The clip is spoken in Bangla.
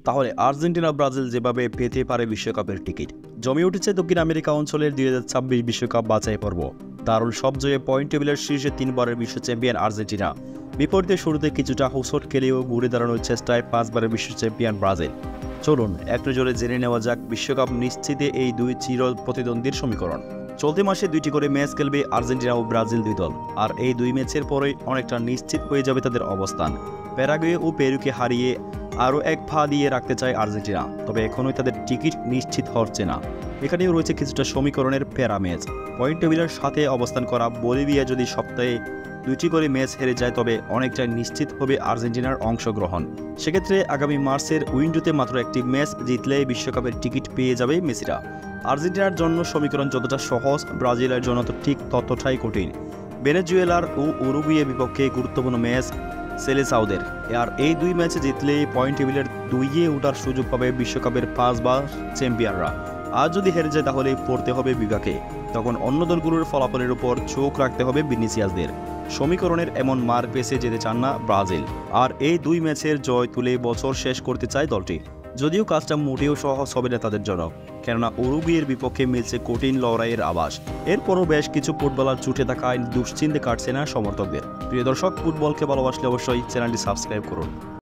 তাহলে আর্জেন্টিনা ব্রাজিল যেভাবে পেতে পারে বিশ্বকাপের টিকিট। জমে উঠেছে দক্ষিণ আমেরিকা অঞ্চলের 2026 বিশ্বকাপ বাছাই পর্ব। দারুণ সব জয়ে পয়েন্ট টেবিলের শীর্ষে 3বারের বিশ্ব চ্যাম্পিয়ন আর্জেন্টিনা। বিপরীতে শুরুতে কিছুটা হোঁচট খেলেও ঘুরে দাঁড়ানোর চেষ্টায় 5বারের বিশ্ব চ্যাম্পিয়ন ব্রাজিল। চলুন একটু জোরে জেনে নেওয়া যাক বিশ্বকাপ নিশ্চিতে এই দুই চির প্রতিদ্বন্দ্বীর সমীকরণ। চলতি মাসে 2টি করে ম্যাচ খেলবে আর্জেন্টিনা ও ব্রাজিল দুই দল, আর এই দুই ম্যাচের পরেই অনেকটা নিশ্চিত হয়ে যাবে তাদের অবস্থান। প্যারাগুয়ে ও পেরুকে হারিয়ে আরও এক পা দিয়ে রাখতে চায় আর্জেন্টিনা, তবে এখনই তাদের টিকিট নিশ্চিত হচ্ছে না। এখানেও রয়েছে কিছুটা সমীকরণের প্যারা ম্যাচ। পয়েন্ট টেবিলের সাথে অবস্থান করা বলিভিয়া যদি সপ্তাহে 2টি করে ম্যাচ হেরে যায় তবে অনেকটাই নিশ্চিত হবে আর্জেন্টিনার অংশগ্রহণ। সেক্ষেত্রে আগামী মার্চের উইন্ডোতে মাত্র একটি ম্যাচ জিতলে বিশ্বকাপের টিকিট পেয়ে যাবে মেসিরা। আর্জেন্টিনার জন্য সমীকরণ যতটা সহজ, ব্রাজিলের জন্য তো ঠিক ততটাই কঠিন। ভেনেজুয়েলার ও উরুগুয়ের বিপক্ষে গুরুত্বপূর্ণ ম্যাচ সেলেসাওদের, আর এই দুই ম্যাচে জিতলে পয়েন্ট টেবিলের 2-এ ওঠার সুযোগ পাবে বিশ্বকাপের 5বার চ্যাম্পিয়নরা। আর যদি হেরে যায় তাহলে পড়তে হবে বিভাগে। তখন অন্য দলগুলোর ফলাফলের উপর চোখ রাখতে হবে ভিনিসিয়াসদের। সমীকরণের এমন মার পেছে যেতে চান না ব্রাজিল, আর এই দুই ম্যাচের জয় তুলে বছর শেষ করতে চায় দলটি। যদিও কাজটা মোটেও সহজ হবে না তাদের জন্য, কেননা উরুগুয়ের বিপক্ষে মিলছে কঠিন লড়াইয়ের আভাস। এরপরও বেশ কিছু ফুটবলার ছুটে থাকায় দুশ্চিন্তে কাটছে না সমর্থকদের। প্রিয় দর্শক, ফুটবলকে ভালোবাসলে অবশ্যই চ্যানেলটি সাবস্ক্রাইব করুন।